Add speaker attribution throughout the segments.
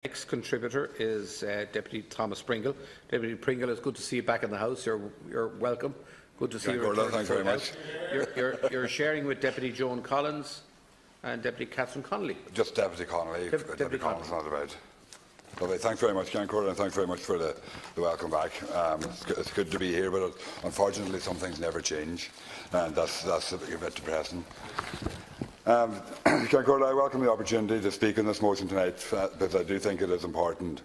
Speaker 1: Next contributor is Deputy Thomas Pringle. Deputy Pringle, it's good to see you back in the House. You're welcome. Good to see you.
Speaker 2: Thanks very much.
Speaker 1: You're sharing with Deputy Joan Collins and Deputy Catherine Connolly.
Speaker 2: Just Deputy Connolly. Deputy Collins not about. Lovely. Thanks very much, Giancourt, and thanks very much for the welcome back. It's good to be here, but unfortunately some things never change, and that's a bit depressing. Giancourt, I welcome the opportunity to speak on this motion tonight because I do think it is important.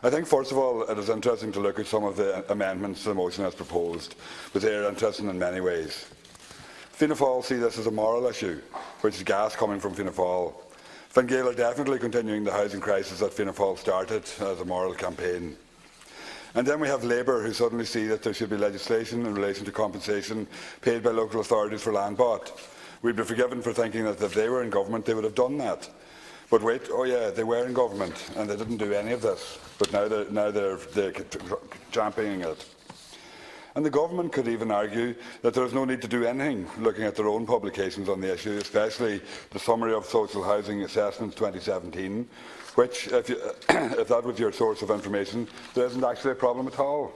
Speaker 2: I think, first of all, it is interesting to look at some of the amendments to the motion as proposed, but they are interesting in many ways. Fianna Fáil see this as a moral issue, which is gas coming from Fianna Fáil. Fine Gael are definitely continuing the housing crisis that Fianna Fáil started as a moral campaign. And then we have Labour, who suddenly see that there should be legislation in relation to compensation paid by local authorities for land bought. We'd be forgiven for thinking that if they were in government, they would have done that. But wait, oh yeah, they were in government and they didn't do any of this. But now they're championing it. And the government could even argue that there is no need to do anything, looking at their own publications on the issue, especially the Summary of Social Housing Assessments 2017, which, if that was your source of information, there isn't actually a problem at all.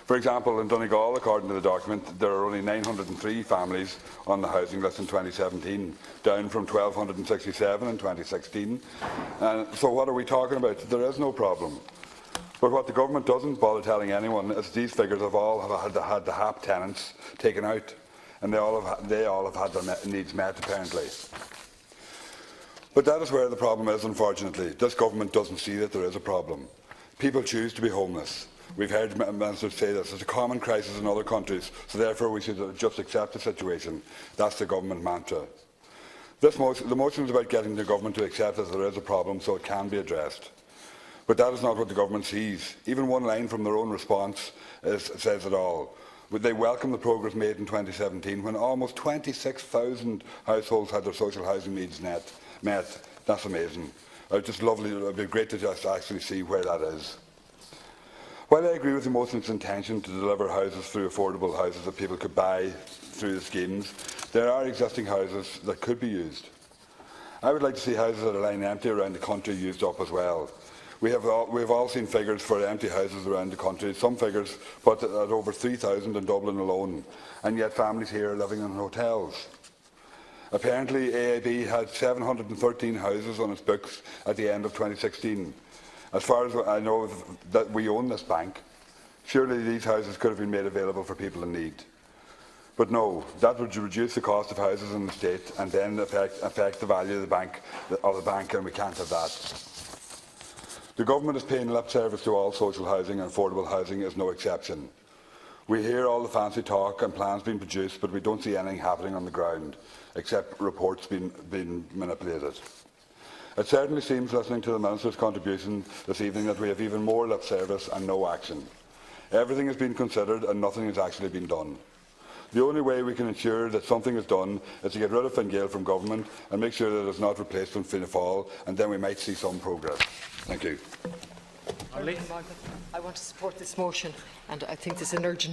Speaker 2: For example, in Donegal, according to the document, there are only 903 families on the housing list in 2017, down from 1,267 in 2016. So what are we talking about? There is no problem. But what the government doesn't bother telling anyone is these figures have all had the HAP tenants taken out, and they all have had their needs met, apparently. But that is where the problem is, unfortunately. This government doesn't see that there is a problem. People choose to be homeless. We've heard ministers say this. It's a common crisis in other countries, so therefore we should just accept the situation. That's the government mantra. The motion is about getting the government to accept that there is a problem so it can be addressed. But that is not what the government sees. Even one line from their own response says it all. They welcome the progress made in 2017 when almost 26,000 households had their social housing needs met. That's amazing. It would be great to just actually see where that is. While I agree with the motion's intention to deliver houses through affordable houses that people could buy through the schemes, there are existing houses that could be used. I would like to see houses that are lying empty around the country used up as well. We have all seen figures for empty houses around the country, some figures put at over 3,000 in Dublin alone, and yet families here are living in hotels. Apparently, AIB had 713 houses on its books at the end of 2016. As far as I know that we own this bank, surely these houses could have been made available for people in need. But no, that would reduce the cost of houses in the state and then affect the value of the bank, and we can't have that. The government is paying lip service to all social housing, and affordable housing is no exception. We hear all the fancy talk and plans being produced, but we don't see anything happening on the ground, except reports being manipulated. It certainly seems, listening to the Minister's contribution this evening, that we have even more lip service and no action. Everything has been considered and nothing has actually been done. The only way we can ensure that something is done is to get rid of Fine Gael from government and make sure that it is not replaced with Fianna Fáil, and then we might see some progress. Thank you.
Speaker 3: I want to support this motion, and I think there's an urgent